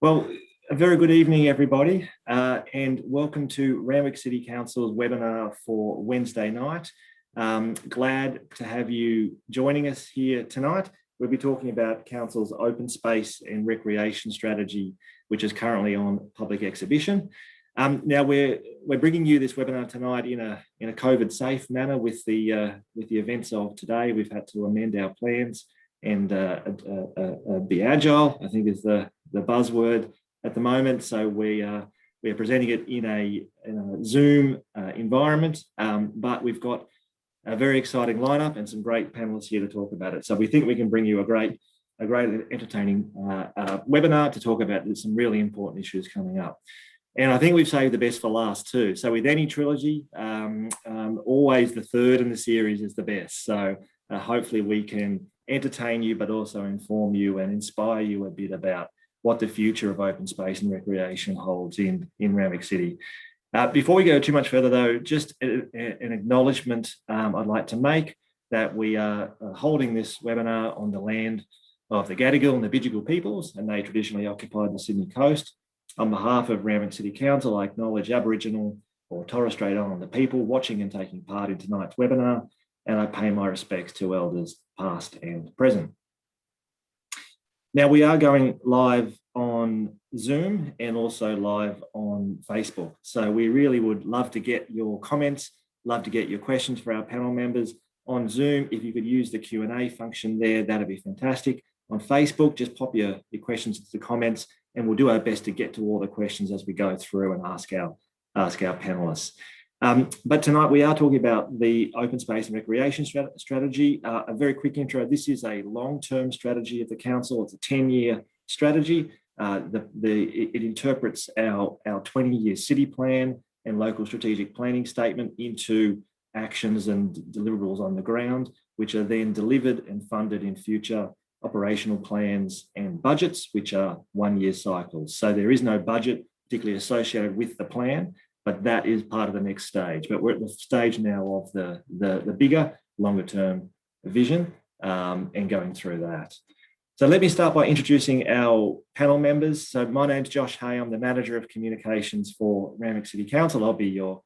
Well, a very good evening, everybody, and welcome to Randwick City Council's webinar for Wednesday night. Glad to have you joining us here tonight. We'll be talking about Council's open space and recreation strategy, which is currently on public exhibition. Now we're bringing you this webinar tonight in a COVID-safe manner with the events of today. We've had to amend our plans and be agile, I think is the buzzword at the moment. So we are presenting it in a Zoom environment, but we've got a very exciting lineup and some great panelists here to talk about it. So we think we can bring you a great entertaining webinar to talk about some really important issues coming up. And I think we've saved the best for last too. So with any trilogy, always the third in the series is the best. So hopefully we can entertain you, but also inform you and inspire you a bit about what the future of open space and recreation holds in Randwick City. Before we go too much further though, just an acknowledgement I'd like to make that we are holding this webinar on the land of the Gadigal and the Bidjigal peoples, and they traditionally occupied the Sydney coast. On behalf of Randwick City Council, I acknowledge Aboriginal or Torres Strait Islander people watching and taking part in tonight's webinar, and I pay my respects to elders past and present. Now we are going live on Zoom and also live on Facebook. So we really would love to get your comments, love to get your questions for our panel members. On Zoom, if you could use the Q&A function there, that'd be fantastic. On Facebook, just pop your questions into the comments and we'll do our best to get to all the questions as we go through and ask our panelists. But tonight we are talking about the open space and recreation strategy. A very quick intro. This is a long-term strategy of the council. It's a 10-year strategy. It interprets our 20-year city plan and local strategic planning statement into actions and deliverables on the ground, which are then delivered and funded in future operational plans and budgets, which are one-year cycles. So there is no budget particularly associated with the plan, but that is part of the next stage. But we're at the stage now of the bigger, longer term vision and going through that. So let me start by introducing our panel members. So my name's Josh Hay. I'm the Manager of Communications for Randwick City Council. I'll be your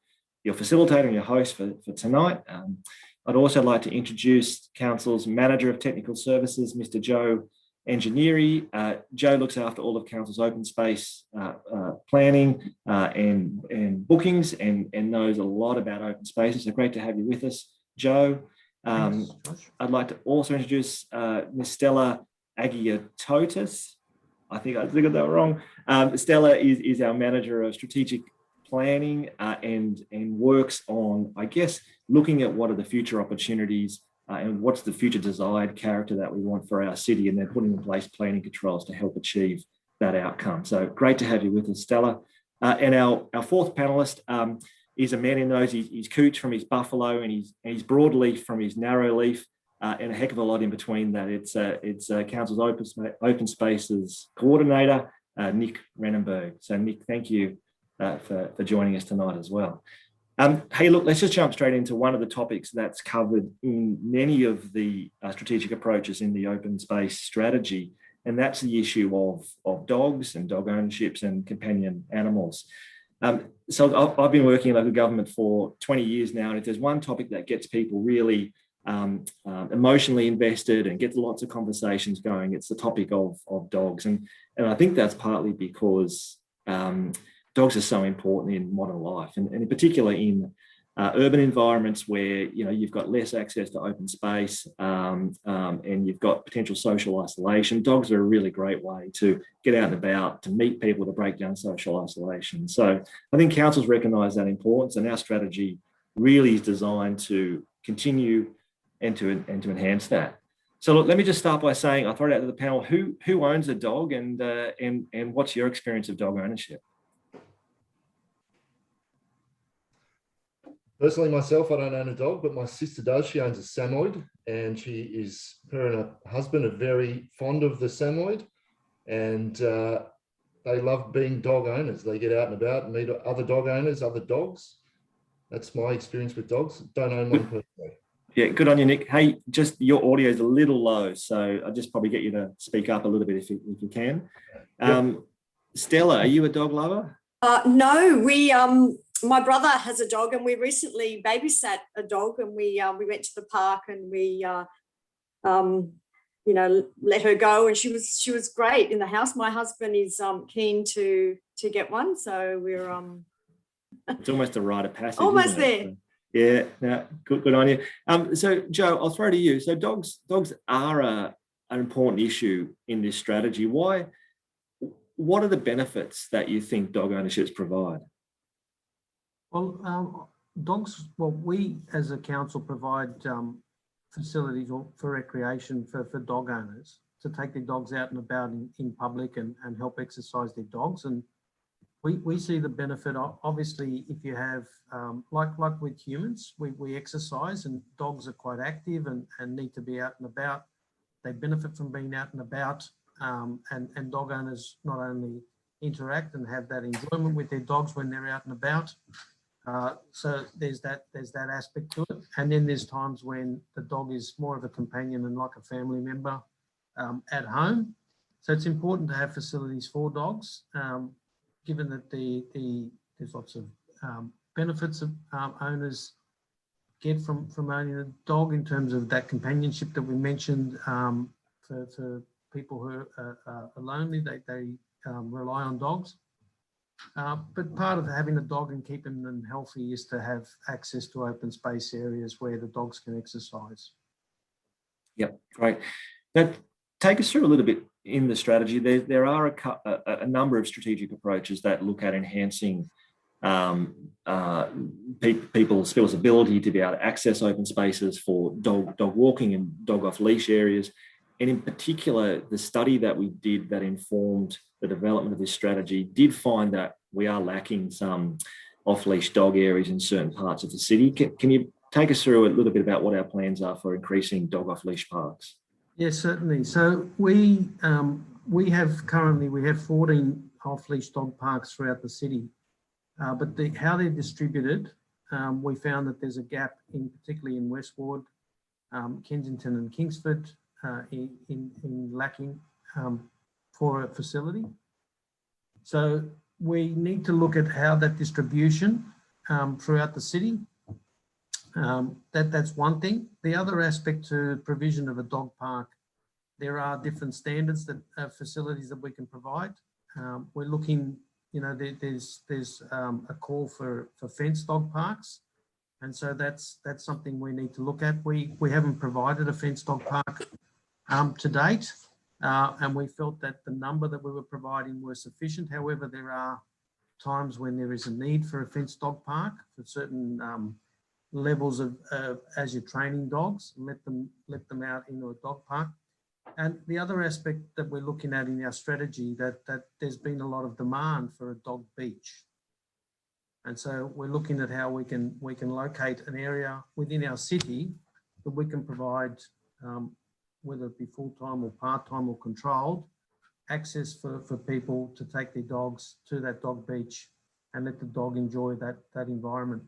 facilitator and your host for tonight. I'd also like to introduce Council's Manager of Technical Services, Mr. Joe Ingeneri. Joe looks after all of Council's open space planning and bookings and knows a lot about open spaces. So great to have you with us, Joe. I'd like to also introduce Ms. Stella Agagiotis. I think I got that wrong. Stella is our Manager of Strategic Planning and works on, I guess, looking at what are the future opportunities and what's the future desired character that we want for our city, and then putting in place planning controls to help achieve that outcome. So great to have you with us, Stella. And our fourth panelist is a man who knows he's cooch from his buffalo and he's broadleaf from his narrow leaf, and a heck of a lot in between that. It's Council's Open Spaces Coordinator, Nick Renneberg. So Nick, thank you for joining us tonight as well. Hey, look, let's just jump straight into one of the topics that's covered in many of the strategic approaches in the open space strategy, and that's the issue of dogs and dog ownerships and companion animals. So I've been working in local government for 20 years now, and if there's one topic that gets people really emotionally invested and gets lots of conversations going, it's the topic of dogs. And I think that's partly because dogs are so important in modern life, and in particular in urban environments where you've got less access to open space and you've got potential social isolation. Dogs are a really great way to get out and about, to meet people, to break down social isolation. So I think councils recognise that importance, and our strategy really is designed to continue and to enhance that. So look, let me just start by saying, I'll throw it out to the panel, who owns a dog and what's your experience of dog ownership? Personally, myself, I don't own a dog, but my sister does. She owns a Samoyed, and her and her husband are very fond of the Samoyed, and they love being dog owners. They get out and about and meet other dog owners, other dogs. That's my experience with dogs. Don't own one personally. Yeah, good on you, Nick. Hey, just your audio is a little low, so I'll just probably get you to speak up a little bit if you can. Yep. Stella, are you a dog lover? No, my brother has a dog, and we recently babysat a dog, and we went to the park, and we let her go, and she was great in the house. My husband is keen to get one, so we're It's almost a rite of passage. almost isn't it? there. Yeah, no, good on you. So Joe, I'll throw to you. So dogs are an important issue in this strategy. Why? What are the benefits that you think dog ownerships provide? Well, we as a council provide facilities for recreation for dog owners to take their dogs out and about in public and help exercise their dogs. And we see the benefit, obviously, if you have, like with humans, we exercise, and dogs are quite active and need to be out and about. They benefit from being out and about, and dog owners not only interact and have that enjoyment with their dogs when they're out and about. So there's that aspect to it. And then there's times when the dog is more of a companion and like a family member at home. So it's important to have facilities for dogs, given that there's lots of benefits of owners get from owning a dog in terms of that companionship that we mentioned. For people who are lonely, they rely on dogs. But part of having a dog and keeping them healthy is to have access to open space areas where the dogs can exercise. Yep, great. Now, take us through a little bit in the strategy. There are a number of strategic approaches that look at enhancing people's ability to be able to access open spaces for dog walking and dog off leash areas. And in particular, the study that we did that informed the development of this strategy did find that we are lacking some off-leash dog areas in certain parts of the city. Can you take us through a little bit about what our plans are for increasing dog off-leash parks? Yes, certainly. So we have 14 off-leash dog parks throughout the city, but how they're distributed, we found that there's a gap particularly in Westward, Kensington and Kingsford, in lacking for a facility. So we need to look at how that distribution throughout the city. That's one thing. The other aspect to provision of a dog park, there are different standards that facilities that we can provide. We're looking, there's a call for fenced dog parks. And so that's something we need to look at. We haven't provided a fenced dog park to date, and we felt that the number that we were providing were sufficient. However, there are times when there is a need for a fenced dog park for certain levels of as you're training dogs, let them out into a dog park. And the other aspect that we're looking at in our strategy that there's been a lot of demand for a dog beach. And so we're looking at how we can locate an area within our city that we can provide, whether it be full-time or part-time or controlled, access for people to take their dogs to that dog beach and let the dog enjoy that environment.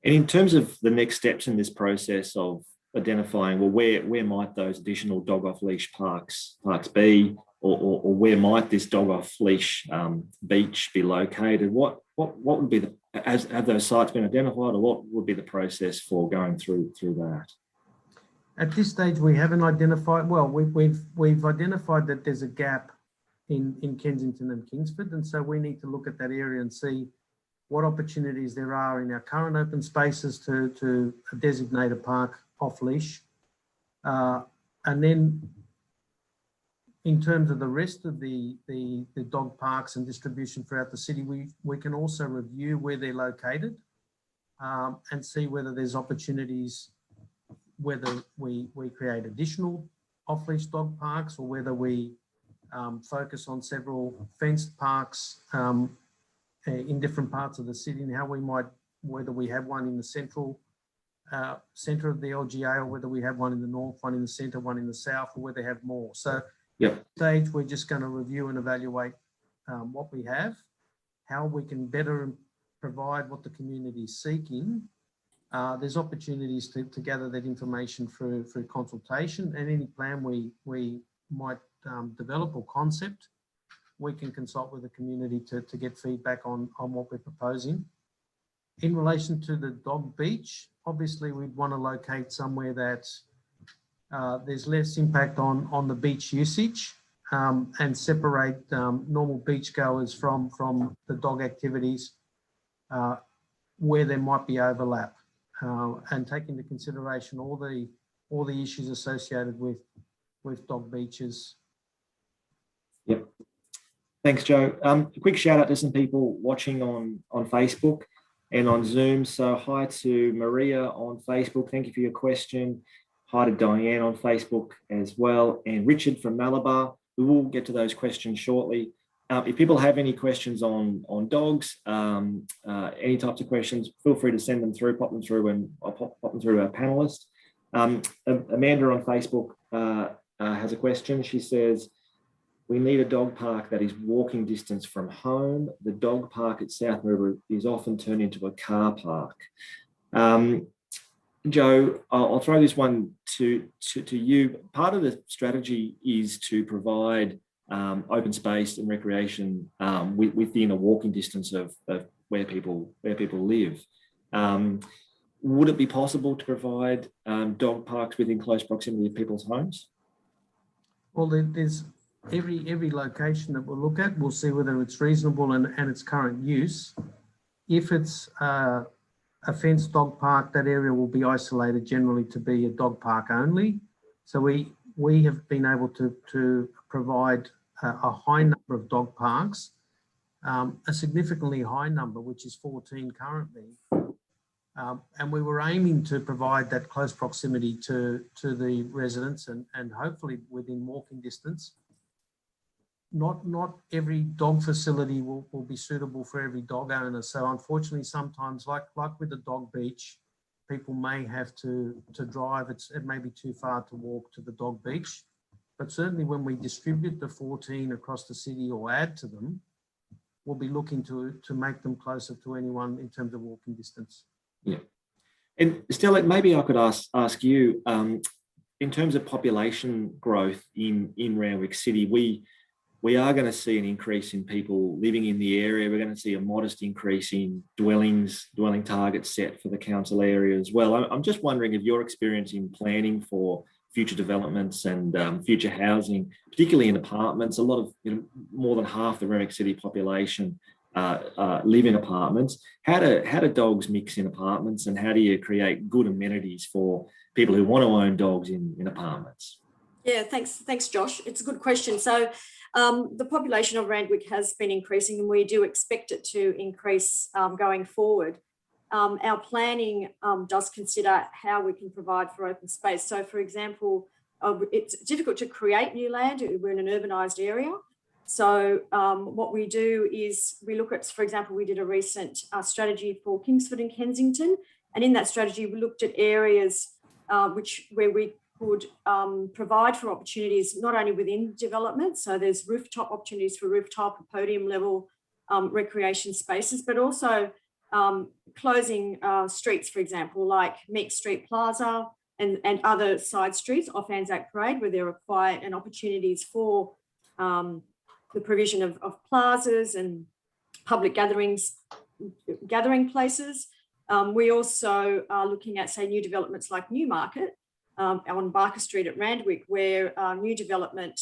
And in terms of the next steps in this process of identifying, well, where might those additional dog off-leash parks be, or where might this dog off-leash beach be located? What would be have those sites been identified, or what would be the process for going through that? At this stage, we haven't identified. Well, we've identified that there's a gap in Kensington and Kingsford, and so we need to look at that area and see what opportunities there are in our current open spaces to designate a park off leash, and then in terms of the rest of the dog parks and distribution throughout the city, we can also review where they're located and see whether there's opportunities, whether we create additional off-leash dog parks or whether we focus on several fenced parks in different parts of the city, and how we might, whether we have one in the centre of the LGA, or whether we have one in the north, one in the centre, one in the south, or whether they have more. So yep. At this stage, we're just going to review and evaluate what we have, how we can better provide what the community is seeking. There's opportunities to gather that information through consultation, and any plan we might develop or concept we can consult with the community to get feedback on what we're proposing. In relation to the dog beach, obviously we'd want to locate somewhere that there's less impact on the beach usage, and separate normal beachgoers from the dog activities where there might be overlap, and take into consideration all the issues associated with dog beaches. Yep. Thanks, Joe. A quick shout out to some people watching on Facebook and on Zoom. So hi to Maria on Facebook. Thank you for your question. Hi to Diane on Facebook as well. And Richard from Malabar. We will get to those questions shortly. If people have any questions on dogs, any types of questions, feel free to send them through, pop them through, and I'll pop them through to our panelists. Amanda on Facebook has a question. She says, we need a dog park that is walking distance from home. The dog park at South River is often turned into a car park. Joe, I'll throw this one to you. Part of the strategy is to provide open space and recreation within a walking distance of where people live. Would it be possible to provide dog parks within close proximity of people's homes? Well, there's every location that we'll look at, we'll see whether it's reasonable and its current use. If it's a fenced dog park, that area will be isolated generally to be a dog park only. So we have been able to provide a high number of dog parks, a significantly high number, which is 14 currently. And we were aiming to provide that close proximity to the residents and hopefully within walking distance. Not every dog facility will be suitable for every dog owner. So unfortunately, sometimes like with the dog beach, people may have to drive. It may be too far to walk to the dog beach. But certainly when we distribute the 14 across the city or add to them, we'll be looking to make them closer to anyone in terms of walking distance. Yeah. And Stella, maybe I could ask you, in terms of population growth in Randwick City, we are going to see an increase in people living in the area. We're going to see a modest increase in dwelling targets set for the council area as well. I'm just wondering if your experience in planning for future developments and future housing, particularly in apartments, a lot of, more than half the Randwick City population live in apartments. How do dogs mix in apartments, and how do you create good amenities for people who want to own dogs in apartments? Yeah, thanks, Josh. It's a good question. So the population of Randwick has been increasing, and we do expect it to increase going forward. Our planning does consider how we can provide for open space. So, for example, it's difficult to create new land. We're in an urbanised area. So what we do is we look at, for example, we did a recent strategy for Kingsford and Kensington. And in that strategy, we looked at areas where we could provide for opportunities not only within development, so there's rooftop opportunities for rooftop and podium level recreation spaces, but also closing streets, for example, like Meek Street Plaza and other side streets off Anzac Parade, where there are quiet and opportunities for the provision of plazas and public gathering places. We also are looking at, say, new developments like Newmarket on Barker Street at Randwick, where new development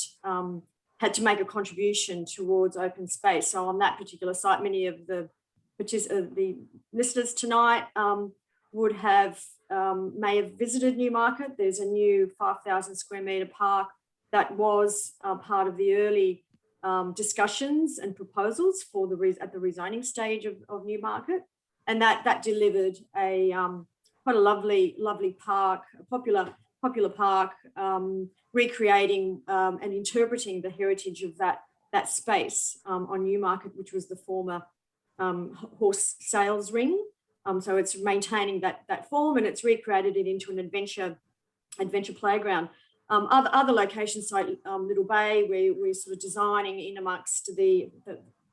had to make a contribution towards open space. So on that particular site, many of the listeners tonight may have visited Newmarket. There's a new 5,000 square metre park that was part of the early discussions and proposals for at the rezoning stage of Newmarket, and that delivered quite a lovely park, a popular park, recreating and interpreting the heritage of that space on Newmarket, which was the former horse sales ring. So it's maintaining that form, and it's recreated it into an adventure playground. Other locations like Little Bay, where we're sort of designing in amongst the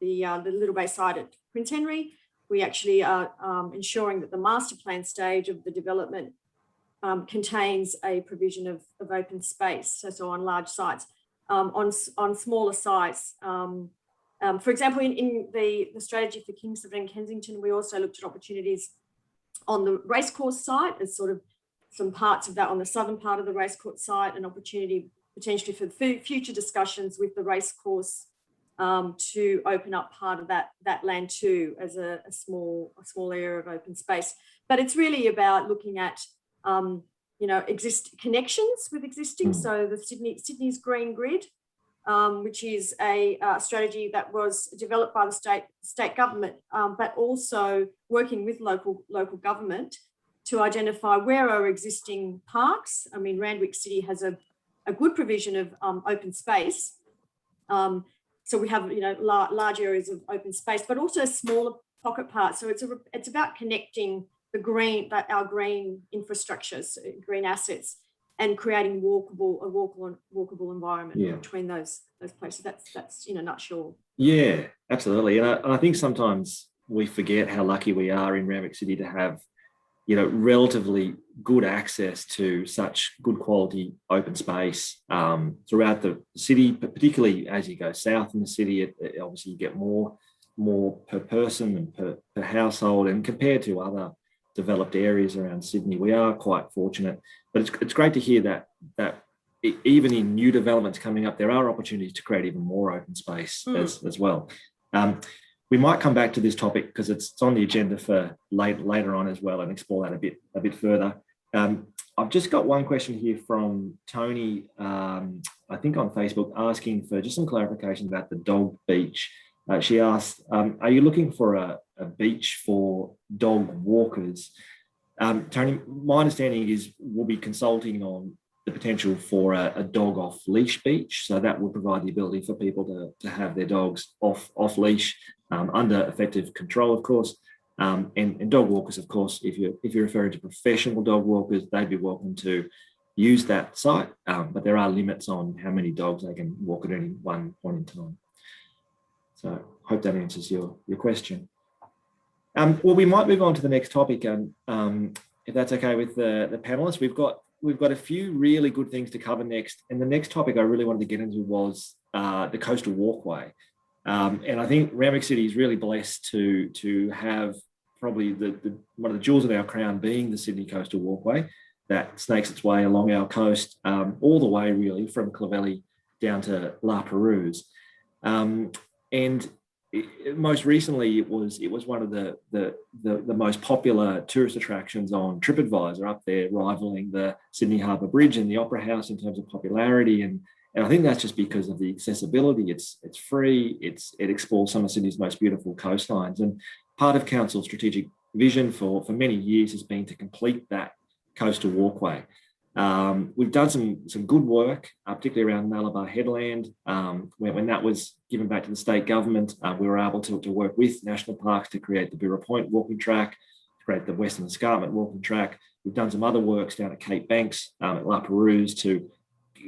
Little Bay site at Prince Henry. We actually are ensuring that the master plan stage of the development contains a provision of open space. So on large sites, on smaller sites, For example, in the strategy for Kingston and Kensington, we also looked at opportunities on the racecourse site as sort of some parts of that on the southern part of the racecourse site, an opportunity potentially for future discussions with the racecourse to open up part of that land too as a small area of open space. But it's really about looking at connections with existing. So the Sydney's Green Grid, which is a strategy that was developed by the state government, but also working with local government to identify where are existing parks. I mean, Randwick City has a good provision of open space. So we have large areas of open space, but also smaller pocket parks. So it's about connecting our green infrastructures, green assets, and creating a walkable environment between those places. That's in a nutshell. Yeah, absolutely. And I think sometimes we forget how lucky we are in Randwick City to have, relatively good access to such good quality open space throughout the city, but particularly as you go south in the city, obviously you get more per person and per household, and compared to other developed areas around Sydney, we are quite fortunate. But it's great to hear that even in new developments coming up, there are opportunities to create even more open space as well. We might come back to this topic because it's on the agenda for later on as well, and explore that a bit further. I've just got one question here from Tony, I think on Facebook, asking for just some clarification about the dog beach. She asked, are you looking for a beach for dog walkers? Tony, my understanding is we'll be consulting on the potential for a dog off leash beach. So that will provide the ability for people to have their dogs off leash under effective control, of course. And dog walkers, of course, if you're referring to professional dog walkers, they'd be welcome to use that site. But there are limits on how many dogs they can walk at any one point in time. So I hope that answers your question. Well, we might move on to the next topic, and if that's okay with the panelists. We've got a few really good things to cover next, and the next topic I really wanted to get into was the Coastal Walkway. And I think Randwick City is really blessed to have probably one of the jewels of our crown being the Sydney Coastal Walkway that snakes its way along our coast, all the way really from Clovelly down to La Perouse. And most recently, it was one of the most popular tourist attractions on TripAdvisor, up there rivaling the Sydney Harbour Bridge and the Opera House in terms of popularity. And I think that's just because of the accessibility. It's free. It explores some of Sydney's most beautiful coastlines. And part of Council's strategic vision for many years has been to complete that coastal walkway. We've done some good work, particularly around Malabar Headland. When that was given back to the state government, we were able to work with national parks to create the Birra Point walking track, to create the Western Escarpment walking track. We've done some other works down at Cape Banks, at La Perouse, to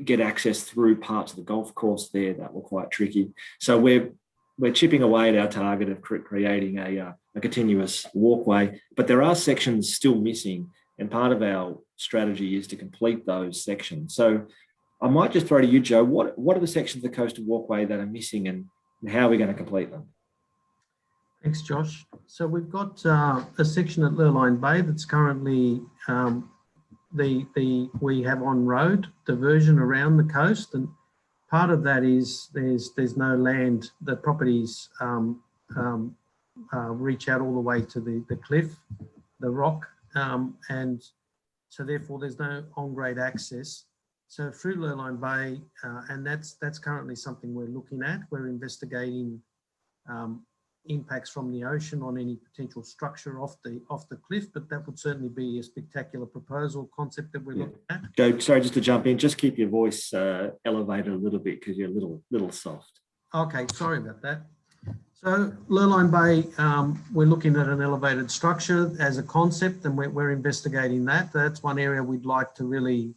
get access through parts of the golf course there that were quite tricky. So we're chipping away at our target of creating a continuous walkway, but there are sections still missing. And part of our strategy is to complete those sections. So I might just throw to you, Joe, what are the sections of the Coastal Walkway that are missing, and how are we going to complete them? Thanks, Josh. So we've got a section at Lurline Bay that's currently we have on road diversion around the coast, and part of that is there's no land. The properties reach out all the way to the cliff, the rock. And so therefore there's no on-grade access. So through Lurline Bay, and that's currently something we're looking at. We're investigating impacts from the ocean on any potential structure off the cliff, but that would certainly be a spectacular proposal concept that we're looking at. Joe, sorry, just to jump in, just keep your voice elevated a little bit because you're a little soft. Okay, sorry about that. So Lurline Bay, we're looking at an elevated structure as a concept, and we're investigating that. That's one area we'd like to really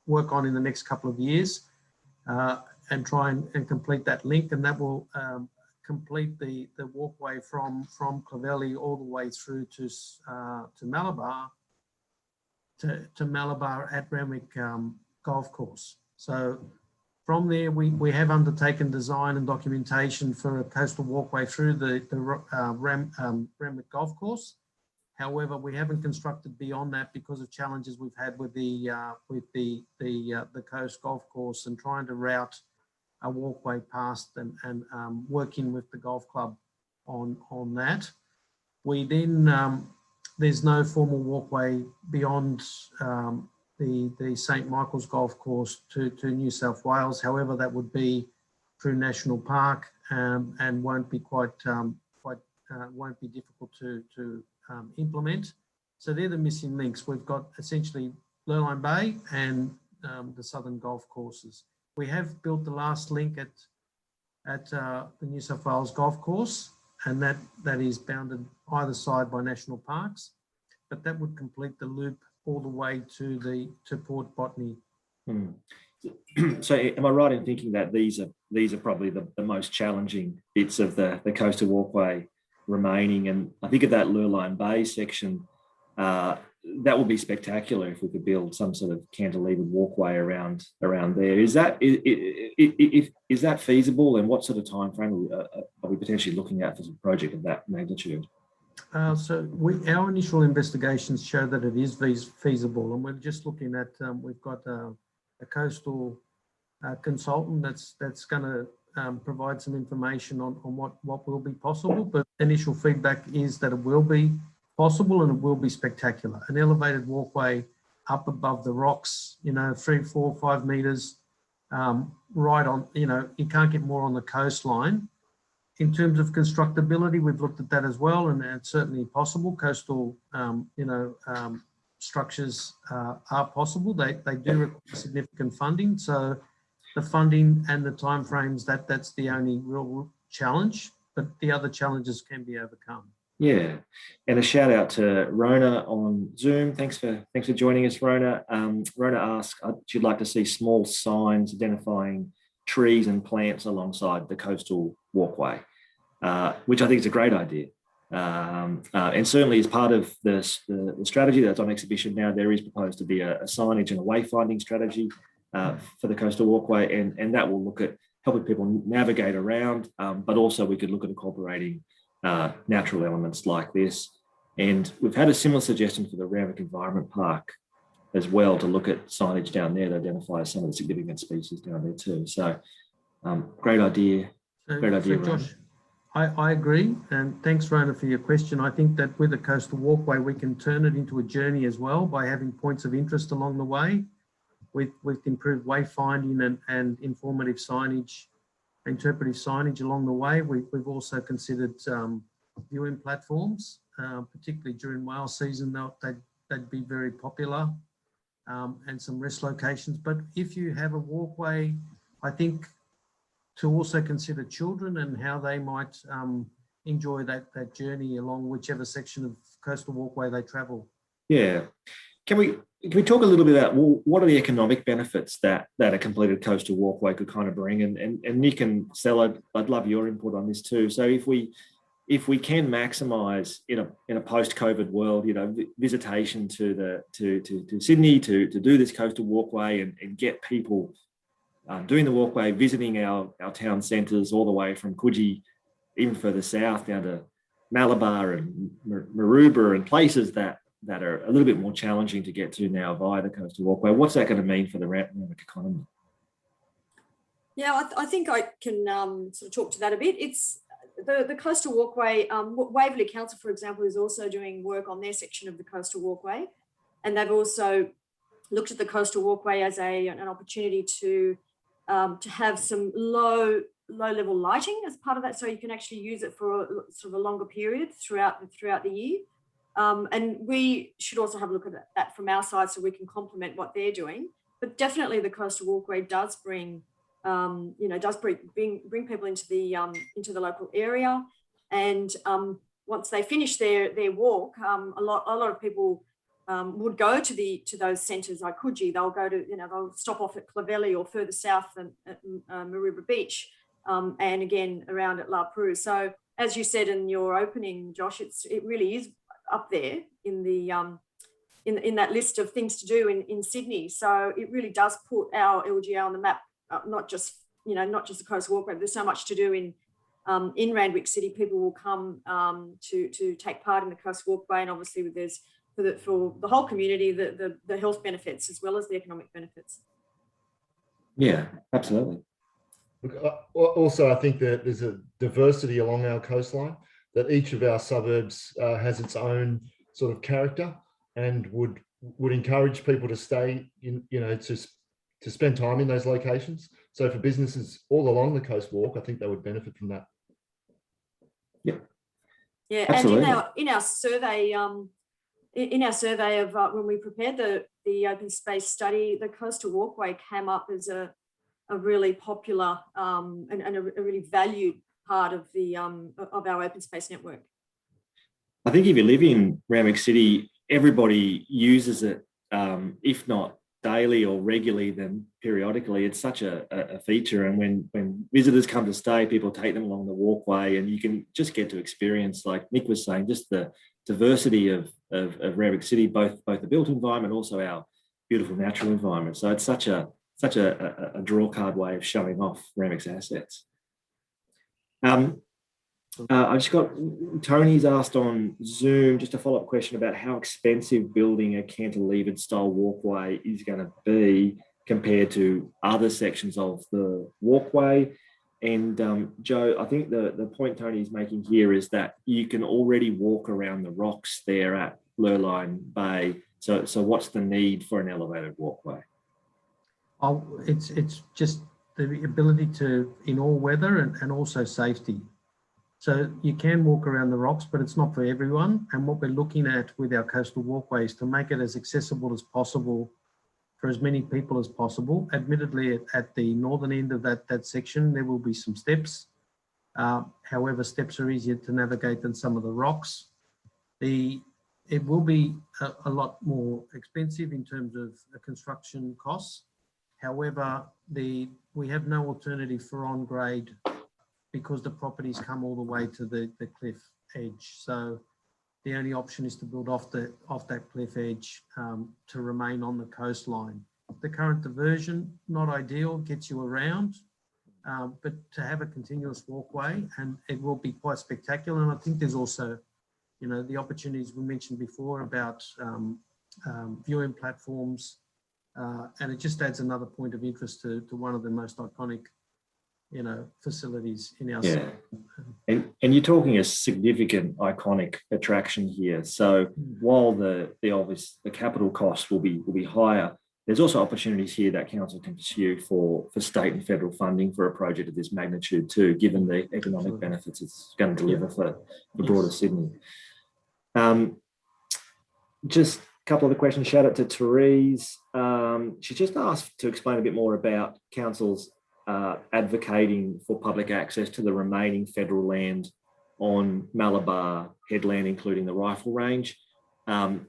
work on in the next couple of years, and try and complete that link, and that will complete the walkway from Clovelly all the way through to Malabar, to Malabar at Randwick Golf Course. So From there, we have undertaken design and documentation for a coastal walkway through the Randwick Golf Course. However, we haven't constructed beyond that because of challenges we've had with the Coast Golf Course and trying to route a walkway past and working with the golf club on that. We then, there's no formal walkway beyond the St. Michael's Golf Course to New South Wales. However, that would be through National Park and won't be won't be difficult to implement. So they're the missing links. We've got essentially Lurline Bay and the Southern Golf Courses. We have built the last link at the New South Wales Golf Course, and that is bounded either side by national parks, but that would complete the loop all the way to Port Botany. So am I right in thinking that these are probably the most challenging bits of the coastal walkway remaining? And I think of that Lurline Bay section, that would be spectacular if we could build some sort of cantilevered walkway around there. Is that feasible, and what sort of time frame are we potentially looking at for a project of that magnitude? So our initial investigations show that it is feasible, and we're just looking at, we've got a coastal consultant that's going to provide some information on what will be possible, but initial feedback is that it will be possible and it will be spectacular. An elevated walkway up above the rocks, 3, 4, 5 meters, right on, you can't get more on the coastline. In terms of constructability, we've looked at that as well, and it's certainly possible. Coastal, structures are possible. They do require significant funding. So the funding and the timeframes, that's the only real challenge, but the other challenges can be overcome. Yeah, and a shout out to Rona on Zoom. Thanks for joining us, Rona. Rona asked she'd like to see small signs identifying trees and plants alongside the coastal walkway, which I think is a great idea. And certainly as part of the strategy that's on exhibition now, there is proposed to be a signage and a wayfinding strategy for the coastal walkway, and that will look at helping people navigate around, but also we could look at incorporating natural elements like this. And we've had a similar suggestion for the Randwick Environment Park as well, to look at signage down there to identify some of the significant species down there too. So great idea. Great idea, Josh. I agree, and thanks, Rona, for your question. I think that with a coastal walkway, we can turn it into a journey as well by having points of interest along the way with improved wayfinding and informative signage, interpretive signage along the way. We've also considered viewing platforms, particularly during whale season. They'd be very popular, and some rest locations. But if you have a walkway, I think to also consider children and how they might enjoy that journey along whichever section of coastal walkway they travel. Yeah. Can we talk a little bit about what are the economic benefits that a completed coastal walkway could kind of bring? And Nick and Stella, I'd love your input on this too. So if we can maximise in a post-COVID world, visitation to Sydney to do this coastal walkway and get people doing the walkway, visiting our town centres all the way from Coogee, even further south down to Malabar and Maroubra and places that are a little bit more challenging to get to now via the coastal walkway. What's that going to mean for the Randwick economy? Yeah, I think I can sort of talk to that a bit. It's the coastal walkway. Waverley Council, for example, is also doing work on their section of the coastal walkway, and they've also looked at the coastal walkway as an opportunity to have some low level lighting as part of that, so you can actually use it for sort of a longer period throughout the year. And we should also have a look at that from our side, so we can complement what they're doing. But definitely, the coastal walkway does bring people into the local area, and once they finish their walk, a lot of people would go to those centres like Coogee. They'll go to they'll stop off at Clovelly or further south at Maroubra Beach, and again around at La Perouse. So as you said in your opening, Josh, it really is up there in the in that list of things to do in Sydney. So it really does put our LGA on the map not just the Coastal Walkway, but there's so much to do in Randwick City. People will come to take part in the Coastal Walkway, and obviously there's for the whole community the health benefits as well as the economic benefits. Yeah, absolutely. Also, I think that there's a diversity along our coastline, that each of our suburbs has its own sort of character, and would encourage people to stay in, to spend time in those locations. So for businesses all along the Coast Walk, I think they would benefit from that. Yeah. Yeah, absolutely. And in our survey of when we prepared the open space study, the Coastal Walkway came up as a really popular and a really valued part of our open space network. I think if you live in Randwick City, everybody uses it, if not daily or regularly, then periodically. It's such a feature, and when visitors come to stay, people take them along the walkway, and you can just get to experience, like Nick was saying, just the diversity of Randwick City, both the built environment, also our beautiful natural environment. So it's such a draw card way of showing off Randwick's assets. I just got, Tony's asked on Zoom, just a follow-up question about how expensive building a cantilevered style walkway is going to be compared to other sections of the walkway. And Joe, I think the point Tony's making here is that you can already walk around the rocks there at Lurline Bay. So what's the need for an elevated walkway? It's just the ability to, in all weather, and also safety. So you can walk around the rocks, but it's not for everyone. And what we're looking at with our coastal walkway is to make it as accessible as possible for as many people as possible. Admittedly, at the northern end of that section, there will be some steps. However, steps are easier to navigate than some of the rocks. It will be a lot more expensive in terms of construction costs. However, we have no alternative for on-grade, because the properties come all the way to the cliff edge. So the only option is to build off that cliff edge to remain on the coastline. The current diversion, not ideal, gets you around, but to have a continuous walkway, and it will be quite spectacular. And I think there's also, the opportunities we mentioned before about viewing platforms, and it just adds another point of interest to one of the most iconic facilities in our city. And you're talking a significant iconic attraction here. So while the capital costs will be higher, there's also opportunities here that council can pursue for state and federal funding for a project of this magnitude too, given the economic benefits it's going to deliver for broader Sydney. Just a couple of the questions. Shout out to Therese. She just asked to explain a bit more about council's advocating for public access to the remaining federal land on Malabar, Headland, including the rifle range.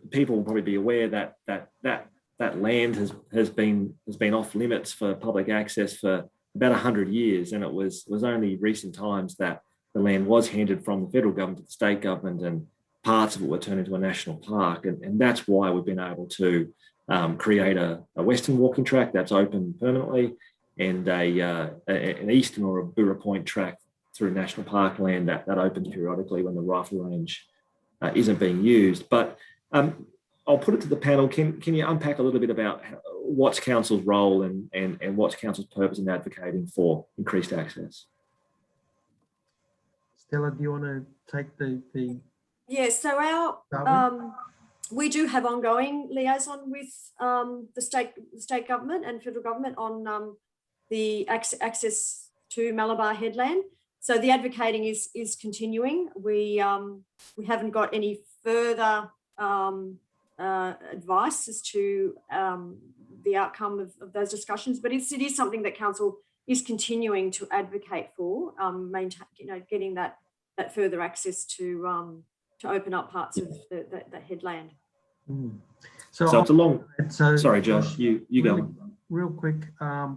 People will probably be aware that land has been off limits for public access for about 100 years, and it was only recent times that the land was handed from the federal government to the state government, and parts of it were turned into a national park, and that's why we've been able to create a western walking track that's open permanently, and an eastern or a Burra Point track through national park land that opens periodically when the rifle range isn't being used. But I'll put it to the panel. Can you unpack a little bit about what's council's role and what's council's purpose in advocating for increased access? Stella, do you want to take the Yeah, so we do have ongoing liaison with the state government and federal government on the access to Malabar Headland. So the advocating is continuing. We haven't got any further advice as to the outcome of those discussions, but it is something that council is continuing to advocate for, getting that further access to open up parts of the headland. So it's a long. Sorry, Josh, you go. Real quick.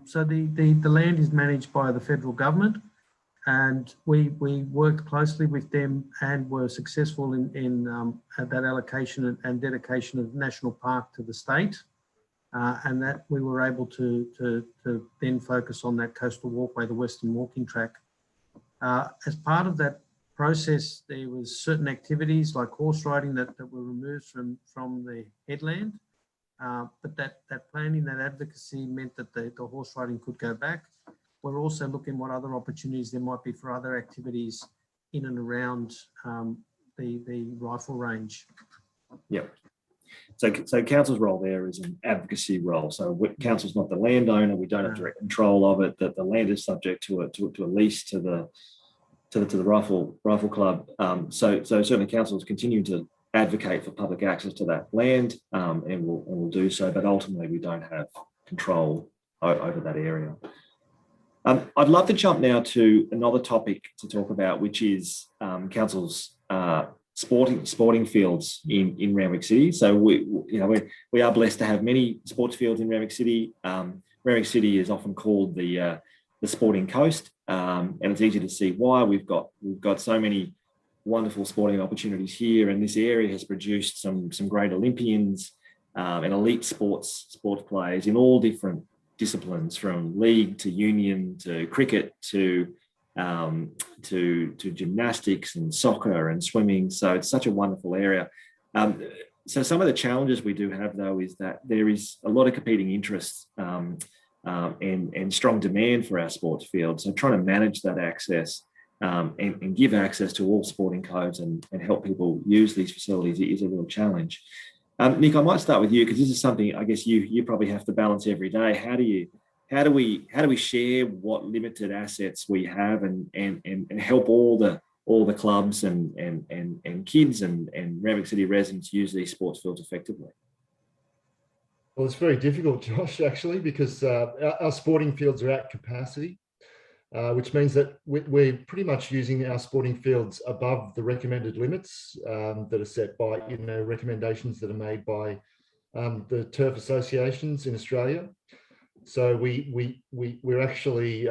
So the land is managed by the federal government, and we worked closely with them and were successful in that allocation and dedication of national park to the state. and that we were able to then focus on that coastal walkway, the western walking track. As part of that process, there was certain activities like horse riding that were removed from the headland, but that planning, that advocacy meant that the horse riding could go back. We're also looking what other opportunities there might be for other activities in and around the rifle range. Yep. So council's role there is an advocacy role. So council's not the landowner. We don't have direct control of it. That the land is subject to a lease to the rifle club. So certainly council is continuing to advocate for public access to that land, and we'll do so. But ultimately, we don't have control over that area. I'd love to jump now to another topic to talk about, which is council's sporting fields in Randwick City. So we are blessed to have many sports fields in Randwick City. Randwick City is often called the sporting coast, and it's easy to see why. We've got so many wonderful sporting opportunities here, and this area has produced some great Olympians and elite sports players in all different disciplines, from league to union to cricket to gymnastics and soccer and swimming. So it's such a wonderful area. So some of the challenges we do have, though, is that there is a lot of competing interests and strong demand for our sports fields. So trying to manage that access and give access to all sporting codes and help people use these facilities is a real challenge. Nick, I might start with you, because this is something I guess you probably have to balance every day. How do we share what limited assets we have and help all the clubs and kids and Randwick City residents use these sports fields effectively? Well, it's very difficult, Josh, actually, because our sporting fields are at capacity, which means that we're pretty much using our sporting fields above the recommended limits that are set by, recommendations that are made by the turf associations in Australia. So we're actually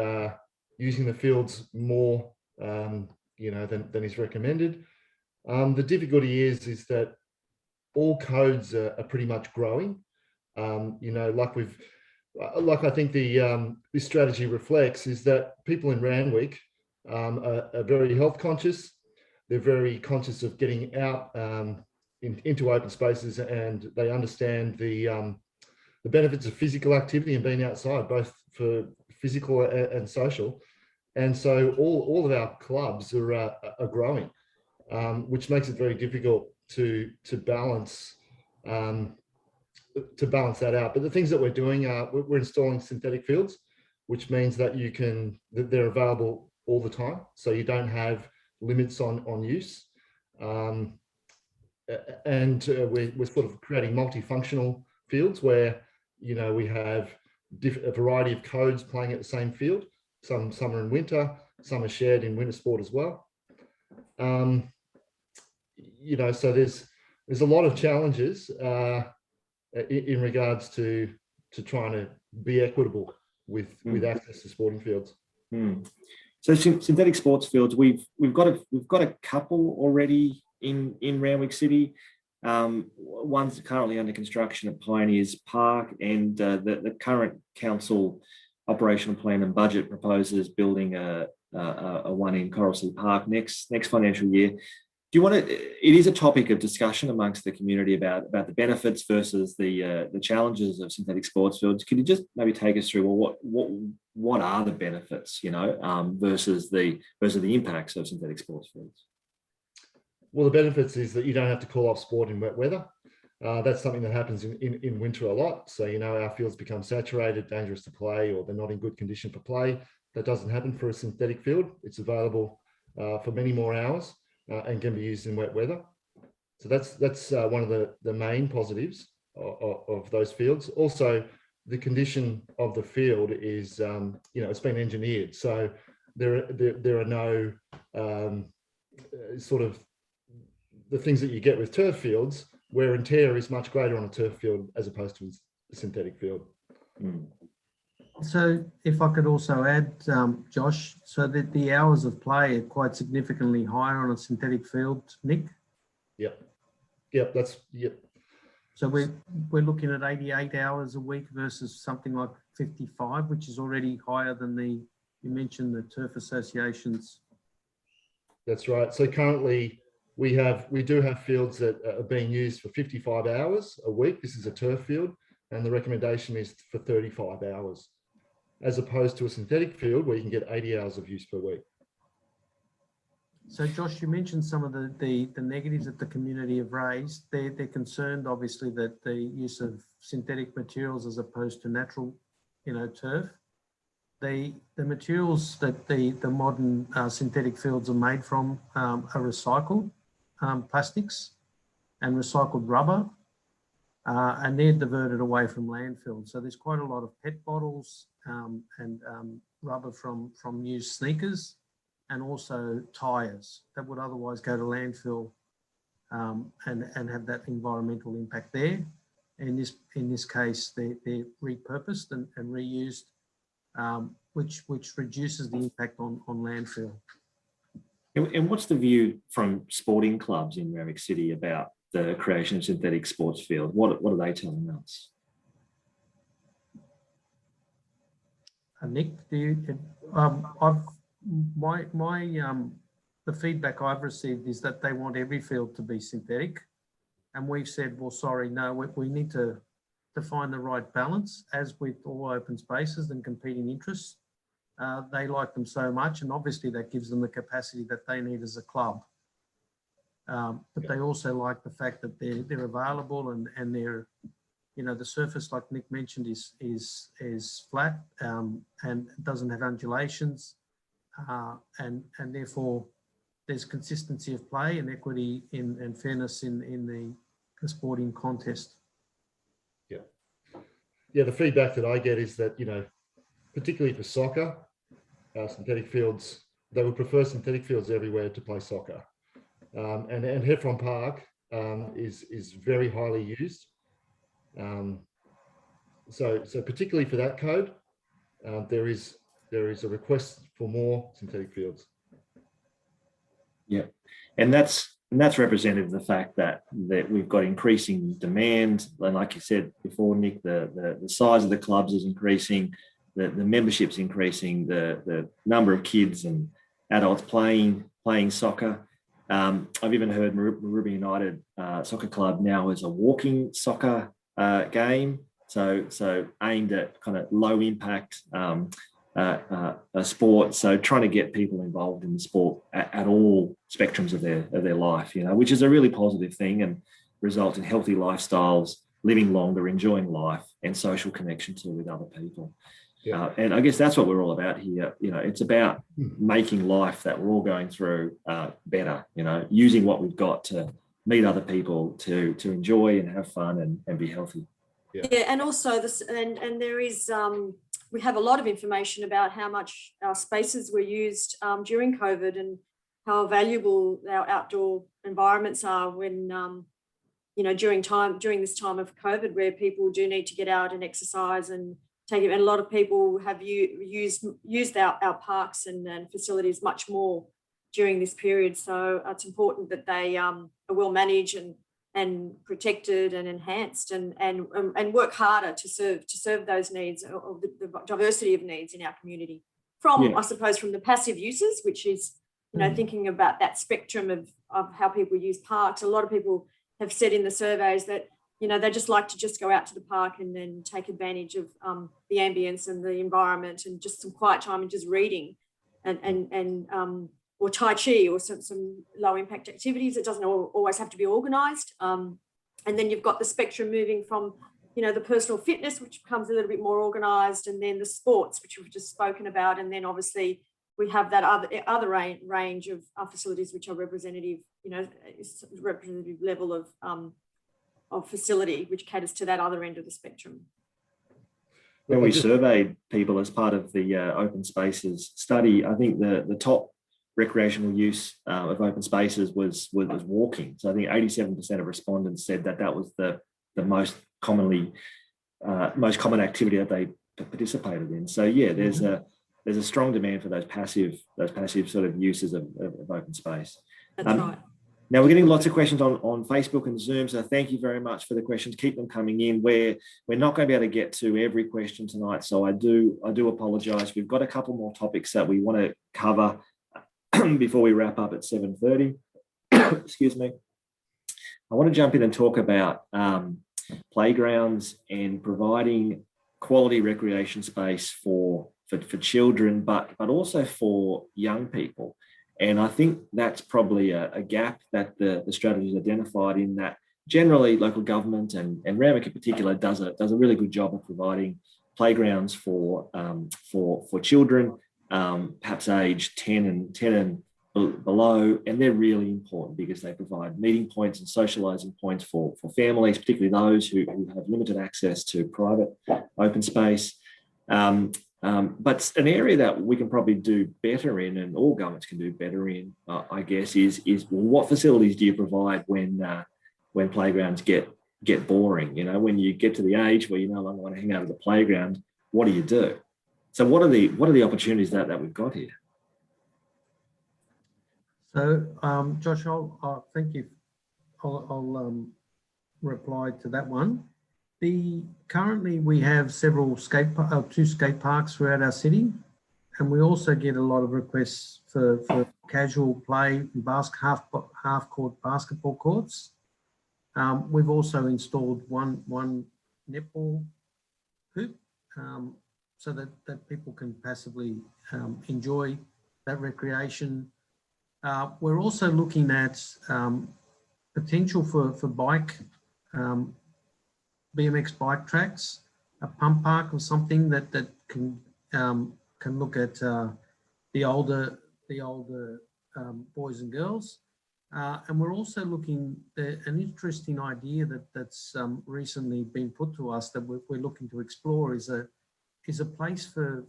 using the fields more, than is recommended. The difficulty is that all codes are pretty much growing. Like I think this strategy reflects, is that people in Randwick are very health conscious. They're very conscious of getting out into open spaces, and they understand the benefits of physical activity and being outside, both for physical and social. And so all of our clubs are growing, which makes it very difficult to balance that out. But the things that we're doing are we're installing synthetic fields, which means that they're available all the time, so you don't have limits on use. And we're sort of creating multifunctional fields where we have a variety of codes playing at the same field. Some summer and winter, some are shared in winter sport as well. So there's a lot of challenges in regards to trying to be equitable with access to sporting fields. So synthetic sports fields, we've got a couple already in Randwick City. One's currently under construction at Pioneers Park, and the current council operational plan and budget proposes building a one in Coral Sea Park next financial year. Do you want to? It is a topic of discussion amongst the community about the benefits versus the challenges of synthetic sports fields. Could you just maybe take us through what are the benefits, versus the impacts of synthetic sports fields? Well, the benefits is that you don't have to call off sport in wet weather. That's something that happens in winter a lot. So, our fields become saturated, dangerous to play, or they're not in good condition for play. That doesn't happen for a synthetic field. It's available for many more hours and can be used in wet weather. So that's one of the main positives of those fields. Also, the condition of the field is, it's been engineered. So there are no sort of the things that you get with turf fields. Wear and tear is much greater on a turf field as opposed to a synthetic field. So if I could also add, Josh, so that the hours of play are quite significantly higher on a synthetic field, Nick? Yep. So we're looking at 88 hours a week versus something like 55, which is already higher than you mentioned the turf associations. That's right. So currently we do have fields that are being used for 55 hours a week. This is a turf field, and the recommendation is for 35 hours, as opposed to a synthetic field where you can get 80 hours of use per week. So Josh, you mentioned some of the negatives that the community have raised. They're concerned, obviously, that the use of synthetic materials as opposed to natural, turf. The materials that the modern synthetic fields are made from are recycled plastics and recycled rubber, and they're diverted away from landfill. So there's quite a lot of PET bottles and rubber from used sneakers, and also tyres that would otherwise go to landfill and have that environmental impact there. In this case, they're repurposed and reused, which reduces the impact on landfill. And what's the view from sporting clubs in Rarick City about the creation of synthetic sports field? What are they telling us? Nick, the feedback I've received is that they want every field to be synthetic, and we've said, well, sorry, no, we need to find the right balance, as with all open spaces and competing interests. They like them so much, and obviously that gives them the capacity that they need as a club. But they also like the fact that they're available, and they're, the surface, like Nick mentioned, is flat and doesn't have undulations, and therefore there's consistency of play and equity and fairness in the sporting contest. Yeah, the feedback that I get is that, particularly for soccer, synthetic fields, they would prefer synthetic fields everywhere to play soccer. And Heffron Park is very highly used. So particularly for that code, there is a request for more synthetic fields. Yeah, and that's representative of the fact that we've got increasing demand, and like you said before, Nick, the size of the clubs is increasing, the membership's increasing, the number of kids and adults playing soccer. I've even heard Maroubra United Soccer Club now is a walking soccer game, so aimed at kind of low impact a sport. So trying to get people involved in the sport at all spectrums of their life, which is a really positive thing and result in healthy lifestyles, living longer, enjoying life, and social connection too with other people. Yeah. And I guess that's what we're all about here. It's about making life that we're all going through better, using what we've got to meet other people, to enjoy and have fun and be healthy. Yeah, and also this, and there is, we have a lot of information about how much our spaces were used during COVID and how valuable our outdoor environments are when, during this time of COVID, where people do need to get out and exercise and take it. And a lot of people have used our parks and facilities much more during this period. So it's important that they are well managed and protected and enhanced and work harder to serve those needs, or the diversity of needs in our community. I suppose, from the passive uses, which is, thinking about that spectrum of how people use parks. A lot of people have said in the surveys that, they just like to just go out to the park and then take advantage of the ambience and the environment and just some quiet time and just reading and or Tai Chi or some low impact activities. It doesn't always have to be organised. And then you've got the spectrum moving from, the personal fitness, which becomes a little bit more organised, and then the sports, which we've just spoken about. And then obviously we have that other range of facilities, which are representative, representative level of facility, which caters to that other end of the spectrum. When we surveyed people as part of the open spaces study, I think the top recreational use of open spaces was walking. So I think 87% of respondents said that was the most common activity that they participated in. So yeah, there's a strong demand for those passive sort of uses of open space. That's right. Now, we're getting lots of questions on Facebook and Zoom, so thank you very much for the questions. Keep them coming in. We're not going to be able to get to every question tonight, so I do apologise. We've got a couple more topics that we want to cover before we wrap up at 7:30. Excuse me. I want to jump in and talk about playgrounds and providing quality recreation space for children, but also for young people. And I think that's probably a gap that the strategy has identified, in that generally local government and Randwick in particular does a really good job of providing playgrounds for children, perhaps age 10 and below, and they're really important because they provide meeting points and socialising points for families, particularly those who have limited access to private open space. But an area that we can probably do better in, and all governments can do better in, I guess, is what facilities do you provide when playgrounds get boring? You know, when you get to the age where you no longer want to hang out at the playground, what do? So what are the opportunities that we've got here? So, Josh, I'll thank you. I'll reply to that one. Currently we have several two skate parks throughout our city, and we also get a lot of requests for casual play, half-court basketball courts. We've also installed one netball hoop, so that people can passively enjoy that recreation. We're also looking at potential for bike, BMX bike tracks, a pump park or something that can look at the older boys and girls. And we're also looking at an interesting idea that's recently been put to us that we're looking to explore is a place for